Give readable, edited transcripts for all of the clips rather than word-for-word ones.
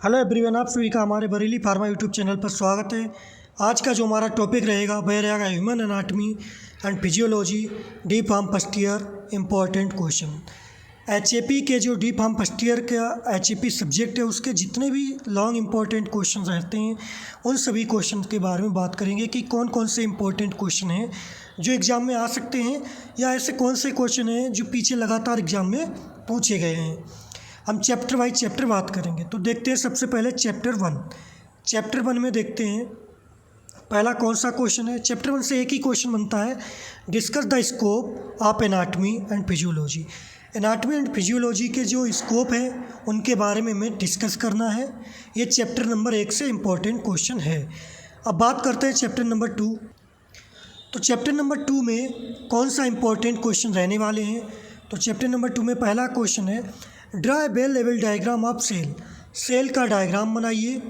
Hello everyone, आप सभी का हमारे बरेली फार्मा यूट्यूब चैनल पर स्वागत है। आज का जो हमारा टॉपिक रहेगा वह रहेगा human anatomy and physiology D pharm first year important question. HAP के जो डी फार्म फर्स्ट ईयर का एचएपी सब्जेक्ट है उसके जितने भी लॉन्ग इम्पॉर्टेंट क्वेश्चन रहते हैं उन सभी क्वेश्चन के बारे में बात करेंगे कि कौन कौन से इम्पोर्टेंट क्वेश्चन हैं जो एग्ज़ाम में आ सकते हैं या ऐसे कौन से क्वेश्चन हैं जो पीछे लगातार एग्ज़ाम में पूछे गए हैं। हम चैप्टर वाइज चैप्टर बात करेंगे। तो देखते हैं सबसे पहले चैप्टर वन में देखते हैं पहला कौन सा क्वेश्चन है। चैप्टर वन से एक ही क्वेश्चन बनता है, discuss the scope of anatomy and physiology. Anatomy and physiology के जो स्कोप है उनके बारे में हमें डिस्कस करना है। ये चैप्टर नंबर 1 से इम्पोर्टेंट क्वेश्चन है। अब बात करते हैं चैप्टर नंबर 2। तो चैप्टर नंबर 2 में कौन सा इम्पोर्टेंट क्वेश्चन रहने वाले हैं। तो चैप्टर नंबर 2 में पहला क्वेश्चन है, ड्रा ए बेल लेवल डायग्राम ऑफ सेल का डायग्राम बनाइए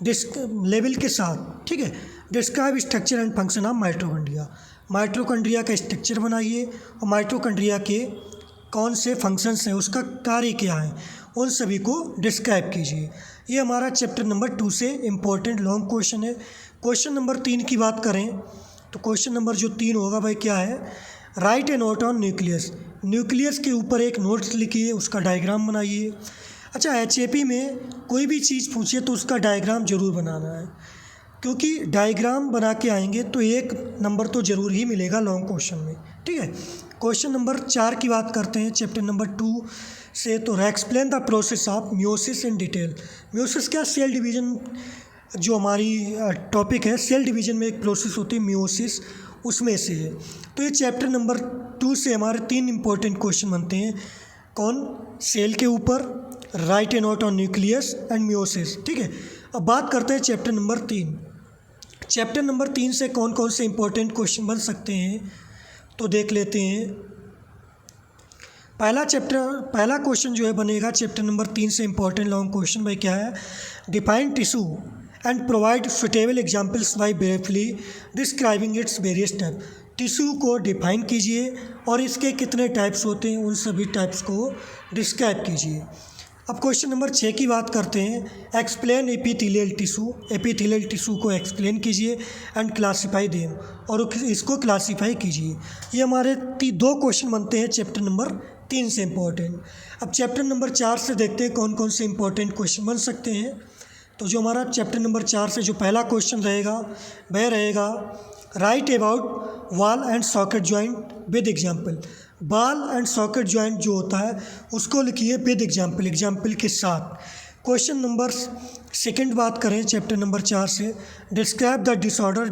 लेवल के साथ, ठीक है। Describe structure and function of mitochondria का स्ट्रक्चर बनाइए और माइटोकॉन्ड्रिया के कौन से फंक्शंस हैं, उसका कार्य क्या है, उन सभी को डिस्क्राइब कीजिए। ये हमारा चैप्टर नंबर 2 से इम्पोर्टेंट लॉन्ग क्वेश्चन है। क्वेश्चन नंबर 3 की बात करें तो क्वेश्चन नंबर जो 3 होगा भाई क्या है, right A note on nucleus के ऊपर एक नोट लिखिए, उसका डायग्राम बनाइए। अच्छा, एचएपी में कोई भी चीज़ पूछिए तो उसका डायग्राम ज़रूर बनाना है, क्योंकि डायग्राम बना के आएंगे तो 1 नंबर तो ज़रूर ही मिलेगा लॉन्ग क्वेश्चन में, ठीक है। क्वेश्चन नंबर 4 की बात करते हैं चैप्टर नंबर 2 से। तो explain the process of meiosis in detail. Meiosis क्या, सेल डिवीज़न जो हमारी टॉपिक है, सेल डिवीज़न में एक प्रोसेस होती है म्योसिस, उसमें से है। तो ये चैप्टर नंबर 2 से हमारे 3 इम्पोर्टेंट क्वेश्चन बनते हैं। कौन, सेल के ऊपर, right A note on nucleus and meiosis, ठीक है। अब बात करते हैं चैप्टर नंबर 3। चैप्टर नंबर 3 से कौन कौन से इम्पोर्टेंट क्वेश्चन बन सकते हैं तो देख लेते हैं। पहला क्वेश्चन जो है बनेगा चैप्टर नंबर 3 से इम्पोर्टेंट लॉन्ग क्वेश्चन भाई क्या है, define tissue and provide suitable examples by briefly describing its various type. Tissue को डिफाइन कीजिए और इसके कितने टाइप्स होते हैं उन सभी टाइप्स को डिस्क्राइब कीजिए। अब क्वेश्चन नंबर 6 की बात करते हैं, एक्सप्लेन एपिथेलियल टिश्यू को एक्सप्लेन कीजिए एंड क्लासीफाई देम, और इसको क्लासीफाई कीजिए। ये हमारे 2 क्वेश्चन बनते हैं चैप्टर नंबर 3 से इम्पोर्टेंट। अब चैप्टर नंबर 4 से देखते हैं कौन कौन से इम्पोर्टेंट क्वेश्चन बन सकते हैं। तो जो हमारा चैप्टर नंबर 4 से जो पहला क्वेश्चन रहेगा वह रहेगा, right about wall and socket joint with example. Ball and socket joint जो होता है उसको लिखिए विद एग्जाम्पल के साथ। क्वेश्चन नंबर 2 बात करें चैप्टर नंबर 4 से, डिस्क्राइब द डिसऑर्डर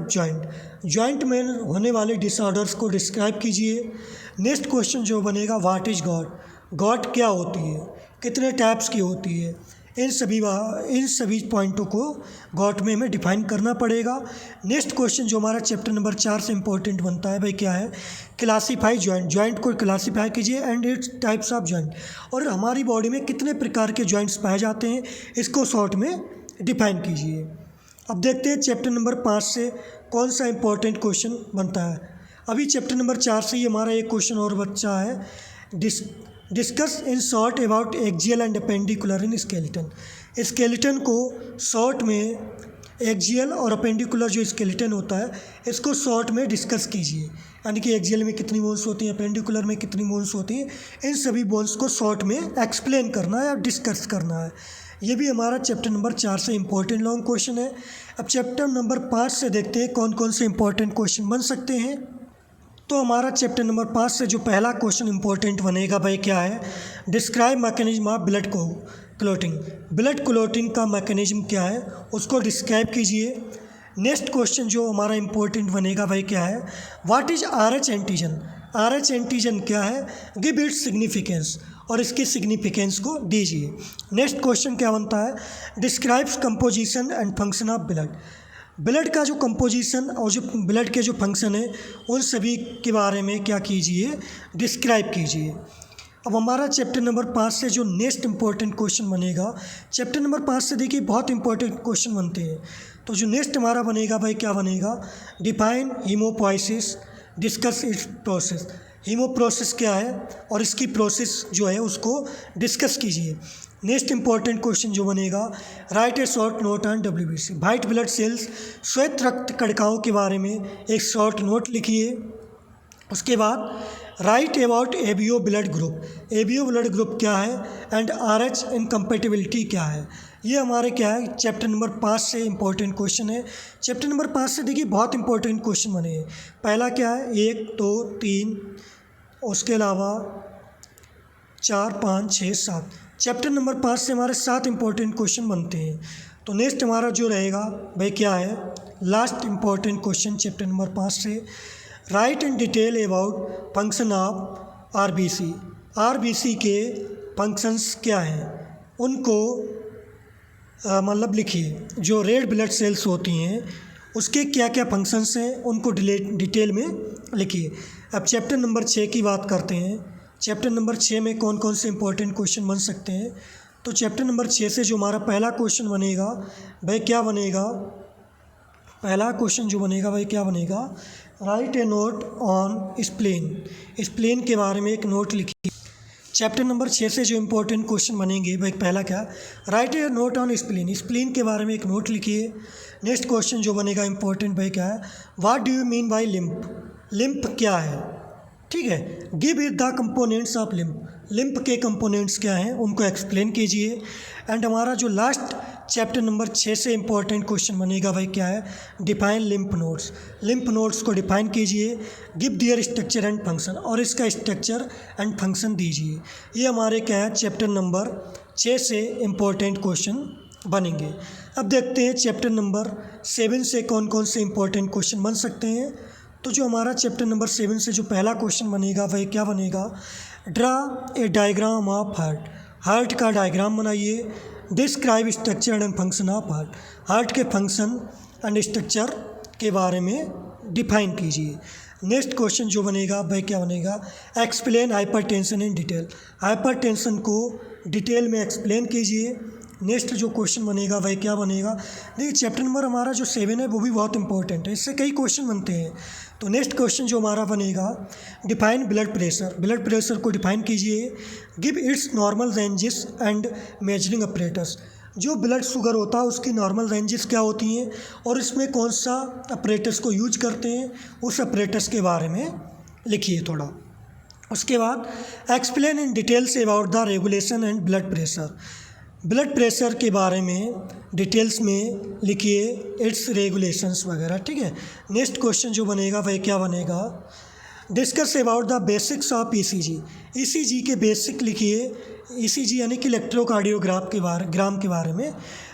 जॉइंट में होने वाले डिसऑर्डर्स को डिस्क्राइब कीजिए। नेक्स्ट क्वेश्चन जो बनेगा, व्हाट इज़ गॉड क्या होती है, कितने टाइप्स की होती है, इन सभी पॉइंटों को गॉट में हमें डिफाइन करना पड़ेगा। नेक्स्ट क्वेश्चन जो हमारा चैप्टर नंबर 4 से इम्पोर्टेंट बनता है भाई क्या है, क्लासीफाई जॉइंट को क्लासीफाई कीजिए and its types of joint, और हमारी बॉडी में कितने प्रकार के जॉइंट्स पाए जाते हैं इसको शॉर्ट में डिफाइन कीजिए। अब देखते हैं चैप्टर नंबर 5 से कौन सा इम्पोर्टेंट क्वेश्चन बनता है। अभी चैप्टर नंबर 4 से ही हमारा एक क्वेश्चन और बच्चा है, discuss in short about axial and appendicular in skeleton को शॉर्ट में, एक्जियल और अपेंडिकुलर जो स्केलेटन होता है इसको शॉर्ट में डिस्कस कीजिए। यानी कि एक्जियल में कितनी बोन्स होती हैं, अपेंडिकुलर में कितनी बोन्स होती हैं, इन सभी बोन्स को शॉर्ट में एक्सप्लेन करना है या डिस्कस करना है। ये भी हमारा चैप्टर नंबर 4 से इम्पोर्टेंट लॉन्ग क्वेश्चन है। अब चैप्टर नंबर 5 से देखते हैं कौन कौन से इम्पोर्टेंट क्वेश्चन बन सकते हैं। तो हमारा चैप्टर नंबर 5 से जो पहला क्वेश्चन इम्पोर्टेंट बनेगा भाई क्या है, describe mechanism of blood clotting का मैकेनिज्म क्या है उसको डिस्क्राइब कीजिए। नेक्स्ट क्वेश्चन जो हमारा इम्पोर्टेंट बनेगा भाई क्या है, व्हाट इज़ RH एंटीजन क्या है, गिव इट्स सिग्निफिकेंस, और इसके सिग्निफिकेंस को दीजिए। नेक्स्ट क्वेश्चन क्या बनता है, describes composition and function of blood का जो कंपोजिशन और जो ब्लड के जो फंक्शन है उन सभी के बारे में क्या कीजिए, डिस्क्राइब कीजिए। अब हमारा चैप्टर नंबर 5 से जो नेक्स्ट इम्पोर्टेंट क्वेश्चन बनेगा, चैप्टर नंबर 5 से देखिए बहुत इंपॉर्टेंट क्वेश्चन बनते हैं। तो जो नेक्स्ट हमारा बनेगा भाई क्या बनेगा, define hemopoiesis, discuss its process. Hemo process क्या है और इसकी प्रोसेस जो है उसको डिस्कस कीजिए। नेक्स्ट इंपॉर्टेंट क्वेश्चन जो बनेगा, right A short note on WBC, white blood cells, श्वेत रक्त कणिकाओं के बारे में एक शॉर्ट नोट लिखिए। उसके बाद right about ABO blood group, ABO blood group क्या है एंड RH इनकम्पेटिबिलिटी क्या है। ये हमारे क्या है चैप्टर नंबर 5 से इंपॉर्टेंट क्वेश्चन है। चैप्टर नंबर 5 से देखिए बहुत इंपॉर्टेंट क्वेश्चन बने हैं। पहला क्या है 1 2 3, उसके अलावा 4 5 6 7, चैप्टर नंबर 5 से हमारे 7 इंपॉर्टेंट क्वेश्चन बनते हैं। तो नेक्स्ट हमारा जो रहेगा भाई क्या है, last important question chapter number 5 से, right in detail about function of RBC के फंक्शंस क्या हैं, उनको मतलब लिखिए। जो रेड ब्लड सेल्स होती हैं उसके क्या क्या फंक्शंस हैं उनको डिटेल में लिखिए। अब चैप्टर नंबर 6 की बात करते हैं। चैप्टर नंबर 6 में कौन कौन से इंपॉर्टेंट क्वेश्चन बन सकते हैं। तो चैप्टर नंबर 6 से जो हमारा पहला क्वेश्चन बनेगा भाई क्या बनेगा, पहला क्वेश्चन जो बनेगा भाई क्या बनेगा, right A note on spleen के बारे में एक नोट लिखिए। चैप्टर नंबर 6 से जो इंपॉर्टेंट क्वेश्चन बनेंगे भाई पहला क्या, right A note on spleen के बारे में एक नोट लिखिए। नेक्स्ट क्वेश्चन जो बनेगा इंपॉर्टेंट भाई क्या है, what do you mean by limp क्या है, ठीक है। Give it the components of limp के कंपोनेंट्स क्या हैं उनको एक्सप्लेन कीजिए। एंड हमारा जो लास्ट चैप्टर नंबर 6 से इंपॉर्टेंट क्वेश्चन बनेगा भाई क्या है, डिफाइन लिम्फ नोड्स को डिफाइन कीजिए। Give their structure and function, और इसका स्ट्रक्चर एंड फंक्शन दीजिए। ये हमारे क्या है चैप्टर नंबर 6 से इंपॉर्टेंट क्वेश्चन बनेंगे। अब देखते हैं चैप्टर नंबर 7 से कौन कौन से इंपॉर्टेंट क्वेश्चन बन सकते हैं। तो जो हमारा चैप्टर नंबर 7 से जो पहला क्वेश्चन बनेगा वह क्या बनेगा, draw a diagram of heart का डायग्राम बनाइए। Describe structure and function of heart के फंक्शन एंड स्ट्रक्चर के बारे में डिफाइन कीजिए। नेक्स्ट क्वेश्चन जो बनेगा वह क्या बनेगा, explain hypertension in detail, hypertension को डिटेल में एक्सप्लेन कीजिए। नेक्स्ट जो क्वेश्चन बनेगा वह क्या बनेगा, देखिए चैप्टर नंबर हमारा जो 7 है वो भी बहुत इंपॉर्टेंट है, इससे कई क्वेश्चन बनते हैं। तो नेक्स्ट क्वेश्चन जो हमारा बनेगा, डिफाइन ब्लड प्रेशर को डिफाइन कीजिए। Give its normal ranges and measuring apparatus, जो ब्लड शुगर होता है उसकी नॉर्मल रेंजेस क्या होती हैं और इसमें कौन सा अपरेटस को यूज करते हैं, उस अपरेटस के बारे में लिखिए थोड़ा। उसके बाद explain in details about the regulation and blood pressure के बारे में डिटेल्स में लिखिए, इट्स रेगुलेशंस वगैरह, ठीक है। नेक्स्ट क्वेश्चन जो बनेगा वह क्या बनेगा, discuss about the basics of ECG के बेसिक लिखिए। ECG यानी कि इलेक्ट्रोकार्डियोग्राम के बारे में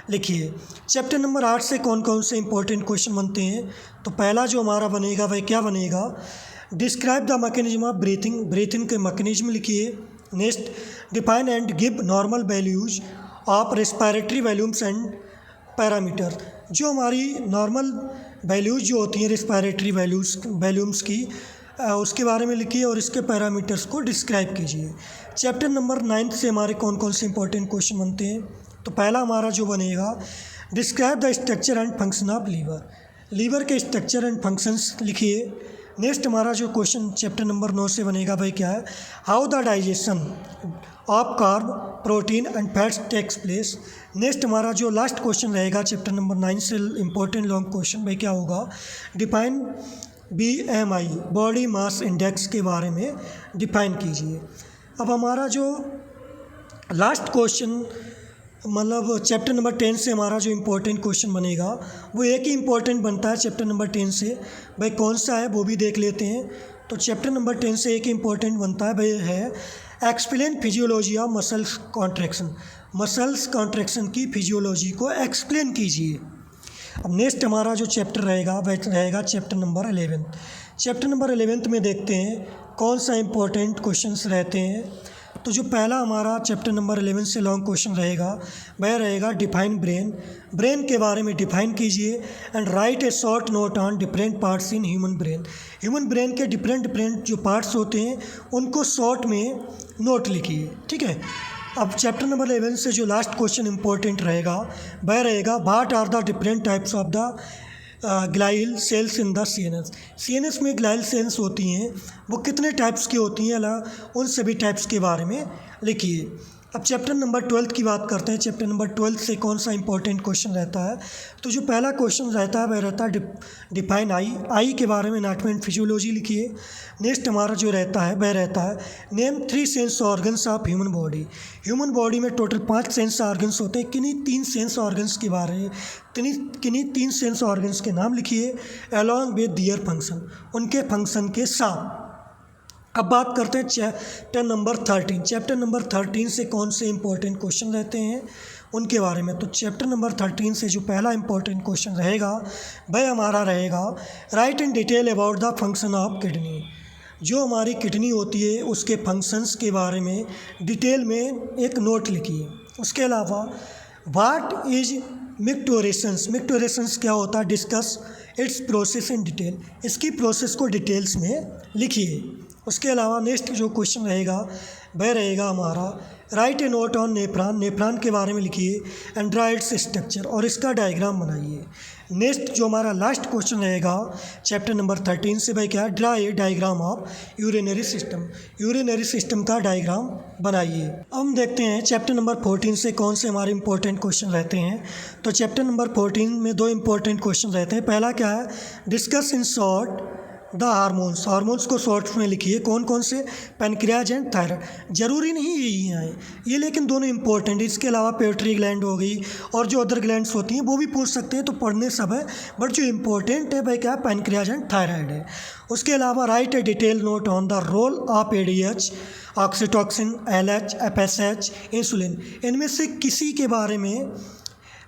लिखिए। चैप्टर नंबर 8 से कौन कौन से इंपॉर्टेंट क्वेश्चन बनते हैं। तो पहला जो हमारा बनेगा वह क्या बनेगा, describe the mechanism of breathing के मैकेनिज्म लिखिए। Next define and give normal values of respiratory volumes and parameter, जो हमारी नॉर्मल वैल्यूज जो होती हैं रेस्पिरेटरी वॉल्यूम्स की उसके बारे में लिखिए और इसके पैरामीटर्स को डिस्क्राइब कीजिए। चैप्टर नंबर 9 से हमारे कौन कौन से इंपॉर्टेंट क्वेश्चन बनते हैं। तो पहला हमारा जो बनेगा, describe the structure and function of liver के स्ट्रक्चर एंड फंक्शंस लिखिए। नेक्स्ट हमारा जो क्वेश्चन चैप्टर नंबर 9 से बनेगा भाई क्या है, how the digestion of carb protein and fats takes place. Next हमारा जो लास्ट क्वेश्चन रहेगा चैप्टर नंबर 9 से इंपॉर्टेंट लॉन्ग क्वेश्चन भाई क्या होगा, define BMI body mass index के बारे में डिफाइन कीजिए। अब हमारा जो लास्ट क्वेश्चन मतलब चैप्टर नंबर 10 से हमारा जो इम्पोर्टेंट क्वेश्चन बनेगा वो एक ही इम्पोर्टेंट बनता है चैप्टर नंबर 10 से, भाई कौन सा है वो भी देख लेते हैं। तो चैप्टर नंबर 10 से एक ही इम्पोर्टेंट बनता है भाई है, explain physiology of muscles contraction की फिजियोलॉजी को एक्सप्लेन कीजिए। अब नेक्स्ट हमारा जो चैप्टर रहेगा वह रहेगा चैप्टर नंबर 11। चैप्टर नंबर 11 में देखते हैं कौन सा इम्पोर्टेंट क्वेश्चंस रहते हैं। तो जो पहला हमारा चैप्टर नंबर 11 से लॉन्ग क्वेश्चन रहेगा वह रहेगा डिफाइन ब्रेन के बारे में डिफाइन कीजिए and right A short note on different parts in human brain के डिफरेंट जो पार्ट्स होते हैं उनको शॉर्ट में नोट लिखिए, ठीक है। अब चैप्टर नंबर 11 से जो लास्ट क्वेश्चन इंपॉर्टेंट रहेगा वह रहेगा what are the different types of the glial cells in the CNS में ग्लाइल सेल्स होती हैं वो कितने टाइप्स की होती हैं, उन सभी टाइप्स के बारे में लिखिए। अब चैप्टर नंबर 12 की बात करते हैं। चैप्टर नंबर 12 से कौन सा इंपॉर्टेंट क्वेश्चन रहता है? तो जो पहला क्वेश्चन रहता है वह रहता है डिफाइन आई के बारे में एनाटॉमी एंड फिजियोलॉजी लिखिए। नेक्स्ट हमारा जो रहता है वह रहता है name 3 sense organs of human body. Human body में टोटल 5 सेंस ऑर्गन्स होते हैं। किन्हीं 3 सेंस ऑर्गन्स के बारे में किन्हीं 3 सेंस ऑर्गन्स के नाम लिखिए अलॉन्ग विद दियर फंक्शन, उनके फंक्शन के साथ। अब बात करते हैं चैप्टर नंबर 13। चैप्टर नंबर 13 से कौन से इंपॉर्टेंट क्वेश्चन रहते हैं उनके बारे में। तो चैप्टर नंबर 13 से जो पहला इंपॉर्टेंट क्वेश्चन रहेगा वह हमारा रहेगा right in detail about the function of kidney. जो हमारी किडनी होती है उसके फंक्शंस के बारे में डिटेल में एक नोट लिखिए। उसके अलावा व्हाट इज मिक्टोरेशंस, मिक्टोरेशंस क्या होता है, discuss its process in detail, इसकी प्रोसेस को डिटेल्स में लिखिए। उसके अलावा नेक्स्ट जो क्वेश्चन रहेगा वह रहेगा हमारा right A note on nephron, nephron के बारे में लिखिए एंड ड्रा इट्स स्ट्रक्चर, और इसका डायग्राम बनाइए। नेक्स्ट जो हमारा लास्ट क्वेश्चन रहेगा चैप्टर नंबर 13 से वह क्या है, draw A diagram of urinary system, urinary system का डायग्राम बनाइए। अब हम देखते हैं चैप्टर नंबर 14 से कौन से हमारे इंपॉर्टेंट क्वेश्चन रहते हैं। तो चैप्टर नंबर 14 में 2 इंपॉर्टेंट क्वेश्चन रहते हैं। पहला क्या है, discuss in short the hormones, hormones को शॉर्ट में लिखिए। कौन कौन से, पैनक्रियाज एंड थायराइड। ज़रूरी नहीं यही आए ये, लेकिन दोनों इंपॉर्टेंट। इसके अलावा पिट्यूटरी ग्लैंड हो गई और जो अदर ग्लैंड्स होती हैं वो भी पूछ सकते हैं, तो पढ़ने सब है, बट जो इंपॉर्टेंट है भाई क्या, पैनक्रियाज एंड थायराइड है। उसके अलावा write a detail note on the role of ADH, oxytocin, LH, FSH, insulin, इनमें से किसी के बारे में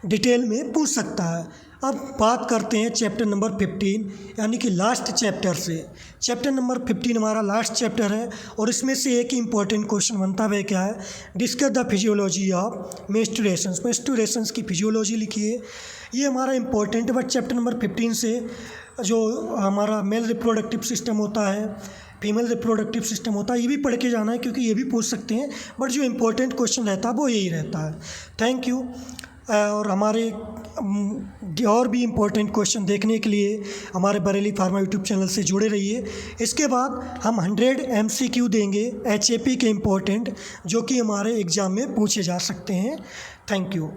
डिटेल में पूछ सकता है। अब बात करते हैं चैप्टर नंबर 15 यानी कि लास्ट चैप्टर से। चैप्टर नंबर 15 हमारा लास्ट चैप्टर है और इसमें से एक ही इंपॉर्टेंट क्वेश्चन बनता है, क्या है, डिस्कस द फिजियोलॉजी ऑफ मेंस्ट्रुएशंस, मेंस्ट्रुएशंस की फिजियोलॉजी लिखिए। ये हमारा इंपॉर्टेंट है, बट चैप्टर नंबर 15 से जो हमारा मेल रिप्रोडक्टिव सिस्टम होता है, फीमेल रिप्रोडक्टिव सिस्टम होता है, ये भी पढ़ के जाना है क्योंकि ये भी पूछ सकते हैं, बट जो इंपॉर्टेंट क्वेश्चन रहता है वो यही रहता है। Thank you. और हमारे और भी इम्पोर्टेंट क्वेश्चन देखने के लिए हमारे बरेली फार्मा यूट्यूब चैनल से जुड़े रहिए। इसके बाद हम 100 MCQ देंगे HAP के इम्पोर्टेंट, जो कि हमारे एग्ज़ाम में पूछे जा सकते हैं। Thank you.